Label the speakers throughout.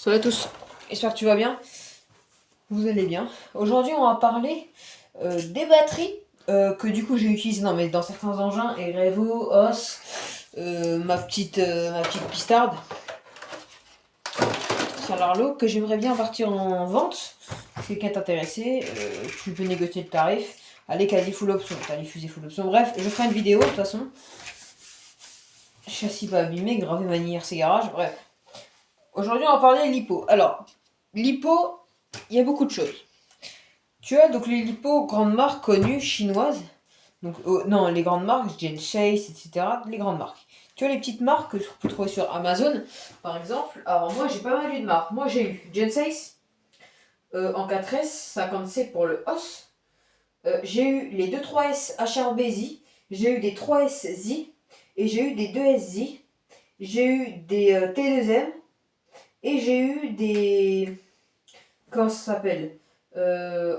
Speaker 1: Salut à tous, j'espère que tu vas bien, vous allez bien. Aujourd'hui on va parler des batteries que du coup j'ai utilisées dans certains engins, et Revo, OS, ma petite pistarde, Salarlo, que j'aimerais bien partir en vente. Si quelqu'un est intéressé, tu peux négocier le tarif. Allez, quasi full option, t'as les fusées full option. Bref, je ferai une vidéo de toute façon. Châssis pas abîmé, gravé manière c'est garage, bref. Aujourd'hui on va parler lipo. Alors, lipo, il y a beaucoup de choses. Tu as donc les lipos grandes marques connues chinoises. Donc, non, les grandes marques, Genchase, etc. Les grandes marques. Tu as les petites marques que tu peux trouver sur Amazon, par exemple. Alors, moi, j'ai pas mal eu de marques. Moi, j'ai eu Genchase en 4S, 50C pour le os. J'ai eu les 2-3S HRBZ. J'ai eu des 3SZ. Et j'ai eu des 2SZ. J'ai eu des T2M. Et j'ai eu des. Comment ça s'appelle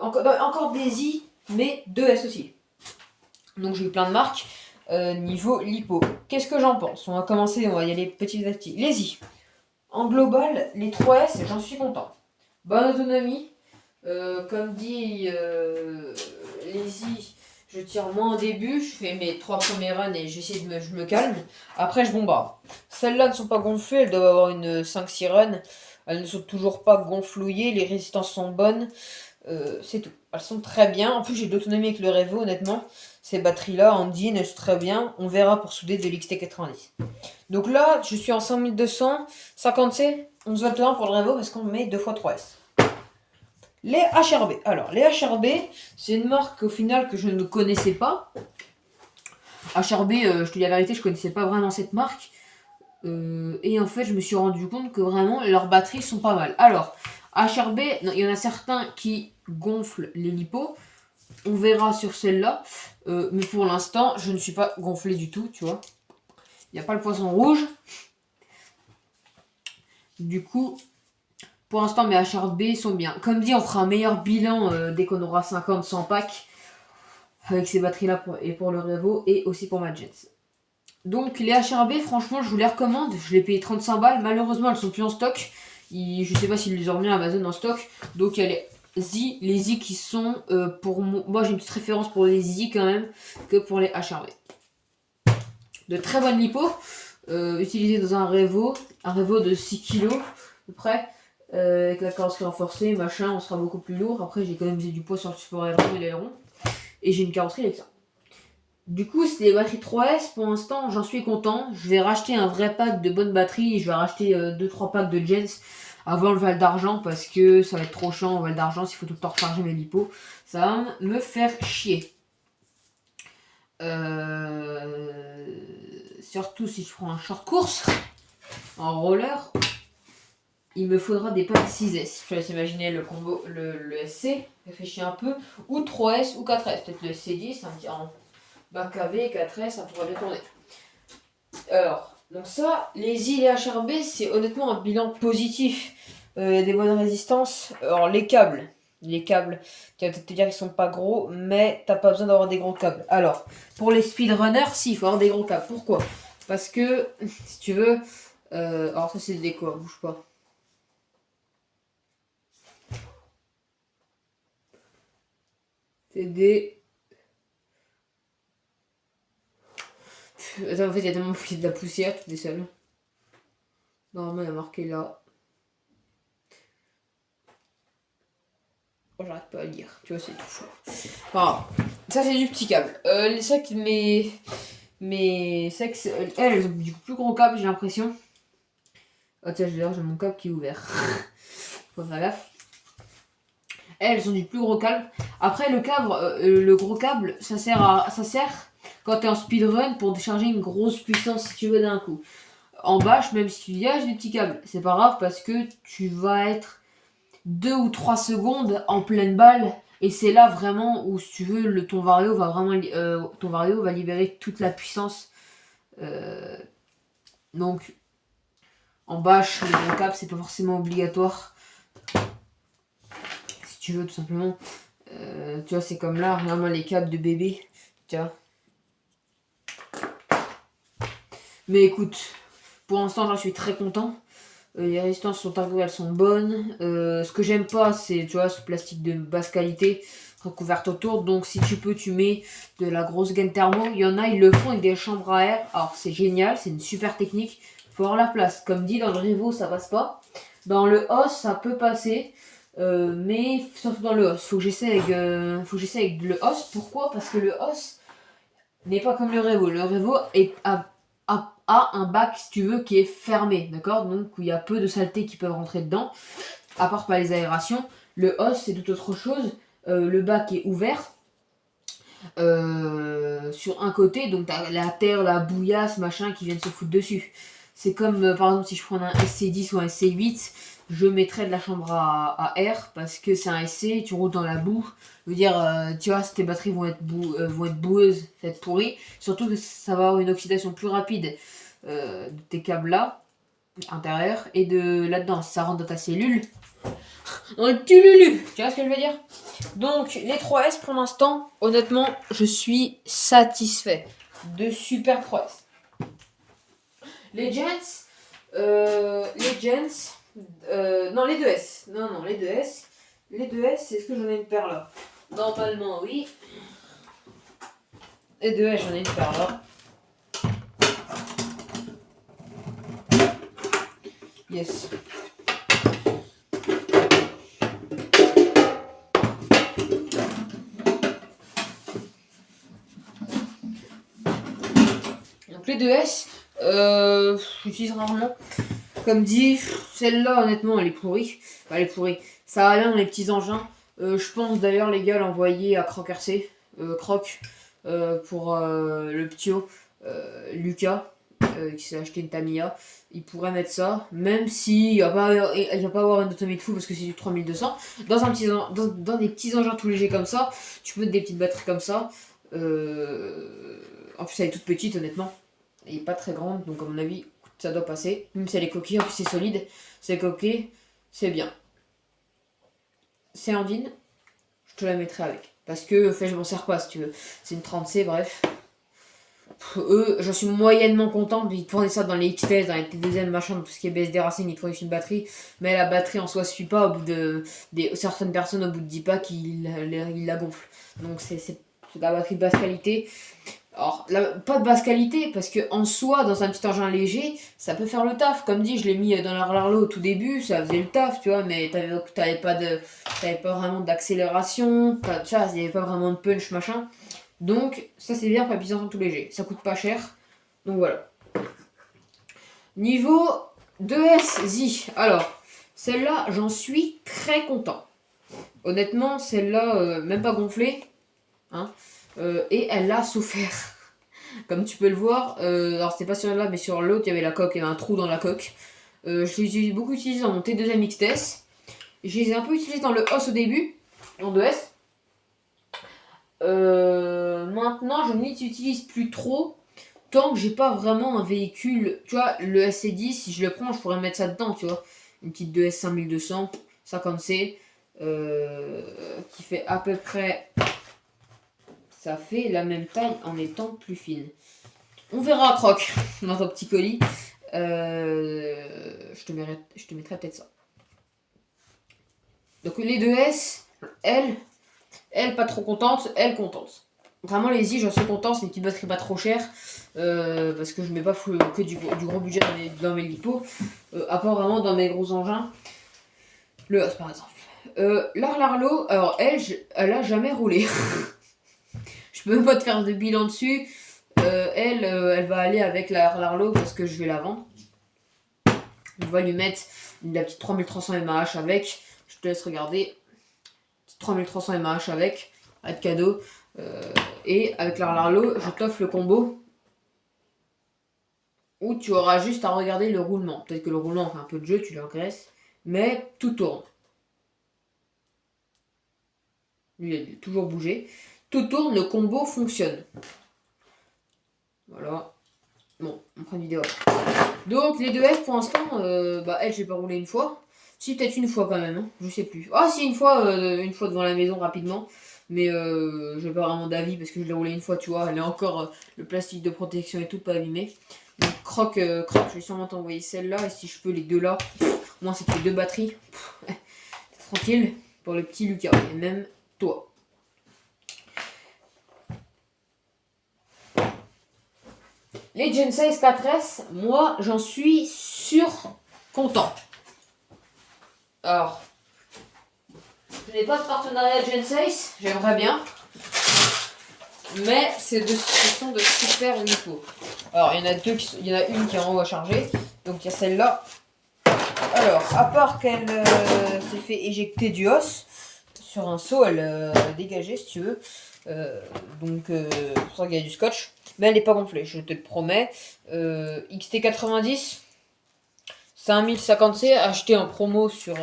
Speaker 1: encore des I, mais 2S aussi. Donc j'ai eu plein de marques. Niveau lipo, qu'est-ce que j'en pense? On va commencer, on va y aller petit à petit. Les I. En global, les 3S, j'en suis content. Bonne autonomie. Comme dit les I, je tire moins au début. Je fais mes 3 premiers runs et j'essaie je me calme. Après, je bombarde. Celles-là ne sont pas gonflées, elles doivent avoir une 5-6 runs. Elles ne sont toujours pas gonflouillées, les résistances sont bonnes. C'est tout. Elles sont très bien. En plus, j'ai de l'autonomie avec le Revo, honnêtement. Ces batteries-là, en DIN, elles sont très bien. On verra pour souder de l'XT90. Donc là, je suis en 5200, 50C, 11 v 1 pour le Revo parce qu'on met 2x3S. Les HRB. Alors, les HRB, c'est une marque au final que je ne connaissais pas. HRB, je te dis la vérité, je connaissais pas vraiment cette marque. Et en fait, je me suis rendu compte que vraiment, leurs batteries sont pas mal. Alors, HRB, il y en a certains qui gonflent les lipos. On verra sur celle-là. Mais pour l'instant, je ne suis pas gonflé du tout, tu vois. Il n'y a pas le poisson rouge. Du coup, pour l'instant, mes HRB sont bien. Comme dit, on fera un meilleur bilan dès qu'on aura 50-100 packs. Avec ces batteries-là et pour le Revo et aussi pour ma Jets. Donc les HRB, franchement, je vous les recommande. Je les ai payé 35 balles. Malheureusement, elles sont plus en stock. Je sais pas s'ils les ont remis à Amazon en stock. Donc il y a les Z qui sont pour moi, j'ai une petite référence pour les Z quand même que pour les HRB. De très bonnes lipos, utilisées dans un Revo de 6 kg à peu près. Avec la carrosserie renforcée, machin, on sera beaucoup plus lourd. Après, j'ai quand même mis du poids sur le support aileron et l'aileron. Et j'ai une carrosserie avec ça. Du coup, c'est des batteries 3S. Pour l'instant, j'en suis content. Je vais racheter un vrai pack de bonnes batteries. Je vais racheter 2-3 packs de Gens avant le Val d'Argent parce que ça va être trop chiant au Val d'Argent s'il faut tout le temps recharger mes lipos. Ça va me faire chier. Surtout si je prends un short course en roller, il me faudra des packs 6S. Je laisse imaginer le combo, le SC, réfléchis un peu, ou 3S ou 4S. Peut-être le SC10, en bac AV, 4S, ça pourrait bien tourner. Alors, donc ça, les I et les HRB, c'est honnêtement un bilan positif. Il y a des bonnes résistances. Alors, les câbles, tu vas peut-être te dire qu'ils sont pas gros, mais t'as pas besoin d'avoir des gros câbles. Alors, pour les speedrunners, si, il faut avoir des gros câbles. Pourquoi? Parce que, si tu veux, alors ça c'est le déco, bouge pas. C'est des... Attends, en fait, il y a tellement de la poussière, tout des seuls. Normalement, il y a marqué là. Oh, j'arrête pas à lire, tu vois, c'est tout fou. Enfin, ça c'est du petit câble. Les sacs, mes sacs, elles ont du plus gros câble, j'ai l'impression. Oh tiens, j'ai mon câble qui est ouvert. Faut faire gaffe. Elles ont du plus gros câble. Après, le gros câble, ça sert quand t'es en speedrun pour décharger une grosse puissance si tu veux d'un coup. En bâche, même si tu dis ah j'ai des petits câbles, c'est pas grave parce que tu vas être 2 ou 3 secondes en pleine balle et c'est là vraiment où si tu veux ton vario va libérer toute la puissance. Donc en bâche, le gros câble c'est pas forcément obligatoire. Si tu veux tout simplement. Tu vois, c'est comme là, regarde-moi les câbles de bébé. Tu vois. Mais écoute, pour l'instant, j'en suis très content. Les résistances sont arrivées, elles sont bonnes. Ce que j'aime pas, c'est, tu vois, ce plastique de basse qualité recouverte autour. Donc si tu peux, tu mets de la grosse gaine thermo. Il y en a, ils le font avec des chambres à air. Alors c'est génial, c'est une super technique. Il faut avoir la place. Comme dit, dans le Revo, ça passe pas. Dans le os, ça peut passer. Mais sauf dans le os. Faut que j'essaie avec le os. Pourquoi? Parce que le os n'est pas comme le Revo. Le Revo a un bac, si tu veux, qui est fermé, d'accord? Donc où il y a peu de saletés qui peuvent rentrer dedans, à part par les aérations. Le os, c'est tout autre chose. Le bac est ouvert sur un côté, donc t'as la terre, la bouillasse, machin, qui viennent se foutre dessus. C'est comme, par exemple, si je prends un SC10 ou un SC8, je mettrais de la chambre à air, parce que c'est un SC, tu roules dans la boue. Je veux dire, tu vois, tes batteries vont être boueuses, vont être pourries. Surtout que ça va avoir une oxydation plus rapide de tes câbles là, intérieurs, et de là-dedans, ça rentre dans ta cellule. Dans le tululu, tu vois ce que je veux dire? Donc, les 3S pour l'instant, honnêtement, je suis satisfait de Super 3S. Les Gens, non, les 2S. Non, les 2S. Les 2S, est-ce que j'en ai une paire là? Normalement, oui. Les 2S, j'en ai une paire là. Yes. Donc les 2S, j'utilise rarement. Comme dit, celle-là, honnêtement, elle est pourrie. Enfin, elle est pourrie. Ça va bien dans les petits engins. Je pense d'ailleurs, les gars, l'envoyer à Croc RC. Croc, pour le ptio. Lucas, qui s'est acheté une Tamiya. Il pourrait mettre ça, même si il va pas avoir une autonomie de fou parce que c'est du 3200. Dans des petits engins tout légers comme ça, tu peux mettre des petites batteries comme ça. En plus, elle est toute petite, honnêtement. Elle est pas très grande, donc à mon avis, ça doit passer. Même si elle est coquille, en plus c'est solide. C'est coquille, c'est bien. C'est Andine, je te la mettrai avec. Parce que, en fait, je m'en sers pas si tu veux. C'est une 30C, bref. Eux, j'en suis moyennement content. Ils te fournissent ça dans les XTS, dans les TDZ, machin, tout ce qui est BSD Racing, ils te fournissent une batterie. Mais la batterie en soi suffit pas. Au bout de. Certaines personnes, au bout de 10 packs, ils la gonflent. Donc c'est de la batterie de basse qualité. Alors, pas de basse qualité, parce que en soi, dans un petit engin léger, ça peut faire le taf. Comme dit, je l'ai mis dans l'Arlarlo au tout début, ça faisait le taf, tu vois, mais t'avais pas vraiment d'accélération, il n'y avait pas vraiment de punch, machin. Donc, ça c'est bien pour la puissance en tout léger. Ça coûte pas cher, donc voilà. Niveau 2S Z, alors, celle-là, j'en suis très content. Honnêtement, celle-là, même pas gonflée, hein. Et elle a souffert. Comme tu peux le voir, alors c'était pas sur là mais sur l'autre il y avait la coque, il y avait un trou dans la coque. Je l'ai beaucoup utilisé dans mon T2M XTS. Je les ai un peu utilisés dans le os au début, en 2S. Maintenant je ne les utilise plus trop tant que j'ai pas vraiment un véhicule. Tu vois, le SC10, si je le prends, je pourrais mettre ça dedans, tu vois. Une petite 2S 5200, 50C, qui fait à peu près. Ça fait la même taille en étant plus fine. On verra à Croc dans ton petit colis. Je te mettrai peut-être ça. Donc les 2S, elle pas trop contente, elle contente. Vraiment les I, j'en suis content, c'est une petite batterie pas trop chère. Parce que je mets pas que du gros budget dans mes lipos. À part vraiment dans mes gros engins. Le os par exemple. L'Arlarlo, alors elle a jamais roulé. Je peux même pas te faire de bilan dessus. Elle va aller avec l'Arlarlo parce que je vais la vendre. On va lui mettre la petite 3300 mAh avec. Je te laisse regarder. 3300 mAh avec. À de cadeau. Et avec l'Arlarlo, je t'offre le combo où tu auras juste à regarder le roulement. Peut-être que le roulement fait un peu de jeu, tu le regresses. Mais tout tourne. Lui, il a toujours bougé. Tout tourne, le combo fonctionne. Voilà. Bon, on prend une vidéo. Donc, les 2F pour l'instant, elle, j'ai pas roulé une fois. Si, peut-être une fois quand même, hein. Je sais plus. Ah, si, une fois devant la maison rapidement. Mais j'ai pas vraiment d'avis parce que je l'ai roulé une fois, tu vois. Elle est encore, le plastique de protection et tout pas abîmé. Donc Croc, je vais sûrement t'envoyer celle-là. Et si je peux, les deux là. Moi, c'est les deux batteries. Tranquille pour le petit Lucas. Et même toi. Les Gen 6 4S, moi, j'en suis content. Alors, je n'ai pas de partenariat Gen 6, j'aimerais bien. Mais ce sont de super lipo. Alors, il y en a une qui est en haut à charger. Donc, il y a celle-là. Alors, à part qu'elle s'est fait éjecter du os, sur un seau, elle a dégagé, si tu veux. Donc, pour ça qu'il y a du scotch. Mais elle n'est pas gonflée, je te le promets. XT90, 5050C, acheté en promo sur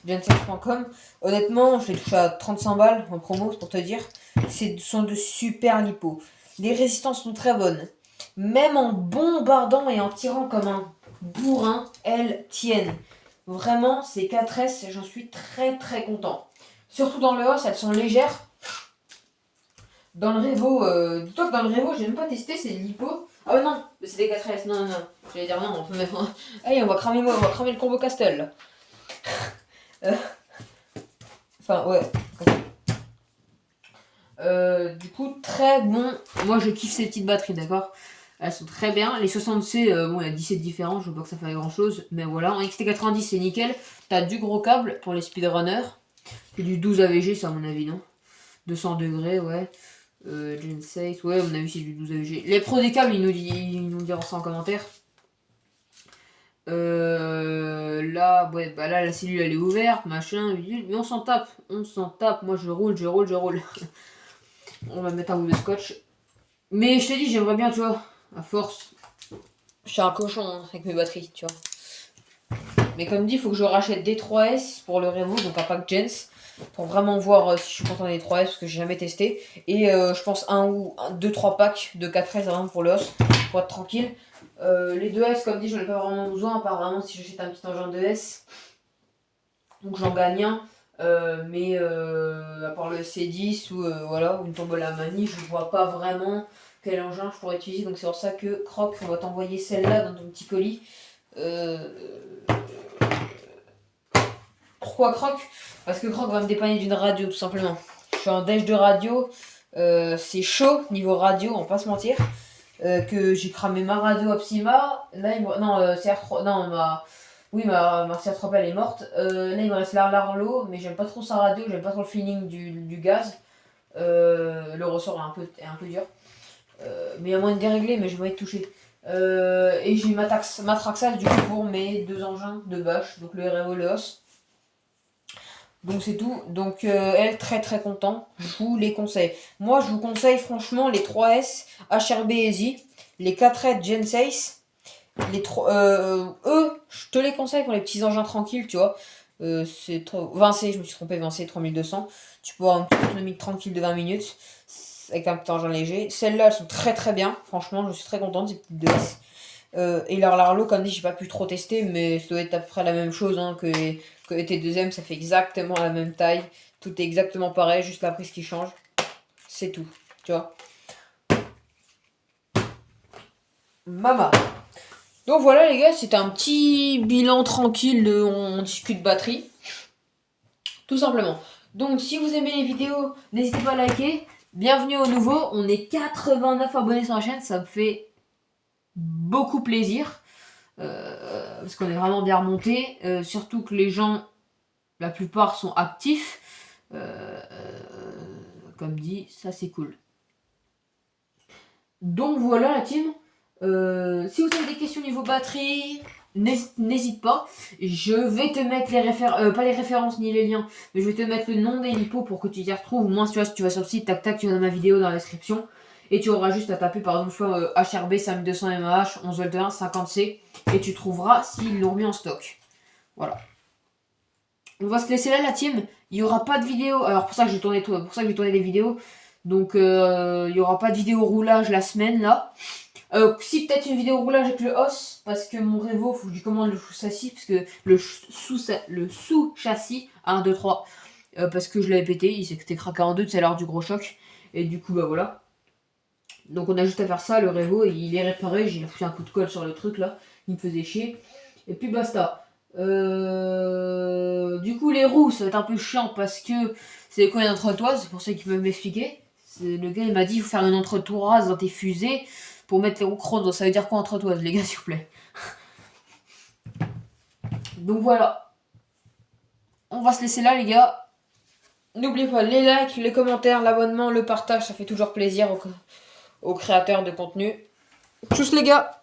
Speaker 1: gen5.com. Honnêtement, je l'ai touché à 35 balles en promo, c'est pour te dire. Ce sont de super lipos. Les résistances sont très bonnes. Même en bombardant et en tirant comme un bourrin, elles tiennent. Vraiment, ces 4S, j'en suis très très content. Surtout dans le os, elles sont légères. Dans le Revo, dis-toi que dans le Revo, j'ai même pas testé, c'est lipo. Ah ouais, non, mais c'est des 4S, non. J'allais dire non, on peut mettre. Allez, on va cramer le combo Castel. Enfin, ouais. Du coup, très bon. Moi, je kiffe ces petites batteries, d'accord. Elles sont très bien. Les 60C, bon, il y a 17 différents, je veux pas que ça fasse grand chose. Mais voilà, en XT90, c'est nickel. T'as du gros câble pour les speedrunners. Et du 12 AVG, ça, à mon avis, non 200 degrés, ouais. Gen 6, ouais, à mon avis, c'est du 12 AVG. Les pros des câbles, ils nous diront ça en commentaire. Là, ouais, bah là, la cellule, elle est ouverte, machin, mais on s'en tape. Moi, je roule. On va mettre un bout de scotch. Mais je te dis, j'aimerais bien, tu vois, à force. Je suis un cochon hein, avec mes batteries, tu vois. Mais comme dit, il faut que je rachète des 3S pour le Revo, donc un pack Gens, pour vraiment voir si je suis content des 3S, parce que j'ai jamais testé. Et je pense 2-3 packs de 4S vraiment pour l'os, pour être tranquille. Les 2S, comme dit, j'en ai pas vraiment besoin, apparemment si j'achète un petit engin 2S. Donc j'en gagne un. Mais à part le C10 ou voilà, ou une tombola manie, je vois pas vraiment quel engin je pourrais utiliser. Donc c'est pour ça que Croc, on va t'envoyer celle-là dans ton petit colis. Pourquoi Croc? Parce que Croc va me dépanner d'une radio, tout simplement. Je suis en déj de radio. C'est chaud niveau radio, on va pas se mentir. Que j'ai cramé ma radio Opsima. Là, non, CR3. Non, ma CR3 elle est morte. Là, il me reste l'Arlo, mais j'aime pas trop sa radio, j'aime pas trop le feeling du gaz. Le ressort est un peu dur. Mais il y a moyen de dérégler, mais je vais être touché. Et j'ai ma Traxxas du coup pour mes deux engins de bâche, donc le REO et le OS. Donc c'est tout. Donc elle, très très content. Je vous les conseille. Moi, je vous conseille franchement les 3S HRB Easy, les 4S Gen 6. Eux, je te les conseille pour les petits engins tranquilles, tu vois. C'est trop. Vincé, je me suis trompé, Vincé 3200. Tu peux avoir une petite autonomie tranquille de 20 minutes avec un petit engin léger. Celles-là, elles sont très très bien. Franchement, je suis très contente, ces petites 2S. Et l'Arlo, comme dit, j'ai pas pu trop tester, mais ça doit être à peu près la même chose hein, que les T2M, ça fait exactement la même taille. Tout est exactement pareil, juste la prise qui change. C'est tout, tu vois. Mama. Donc voilà les gars, c'était un petit bilan tranquille de on discute batterie. Tout simplement. Donc si vous aimez les vidéos, n'hésitez pas à liker. Bienvenue au nouveau. On est 89 abonnés sur la chaîne, ça me fait beaucoup plaisir. Parce qu'on est vraiment bien remonté. Surtout que les gens, la plupart sont actifs. Comme dit, ça c'est cool. Donc voilà la team. Si vous avez des questions niveau batterie, n'hésite pas. Je vais te mettre les références, pas les références ni les liens, mais je vais te mettre le nom des lipos pour que tu t'y retrouves. Moi, si tu vas sur le site, tac tac, tu vas dans ma vidéo dans la description. Et tu auras juste à taper par exemple HRB 5200 mAh, 11 v 1, 50C. Et tu trouveras s'ils l'ont mis en stock. Voilà. On va se laisser là la team. Il n'y aura pas de vidéo. Alors pour ça que j'ai tourné des vidéos. Donc il n'y aura pas de vidéo roulage la semaine là. Si peut-être une vidéo roulage avec le os, parce que mon Revo, faut que je commande le sous-châssis, parce que le sous-châssis, 1, 2, 3, parce que je l'avais pété, il s'était craqué en deux, c'est l'heure du gros choc, et du coup, bah voilà. Donc on a juste à faire ça, le Revo, il est réparé, j'ai foutu un coup de colle sur le truc là, il me faisait chier. Et puis basta. Du coup les roues, ça va être un peu chiant parce que c'est quoi une entretoise, pour ceux qui peuvent m'expliquer. Le gars il m'a dit il faut faire une entretoise dans tes fusées pour mettre les roues chrono. Ça veut dire quoi entretoise les gars s'il vous plaît. Donc voilà. On va se laisser là les gars. N'oubliez pas les likes, les commentaires, l'abonnement, le partage, ça fait toujours plaisir aux créateurs de contenu. Tchuss les gars.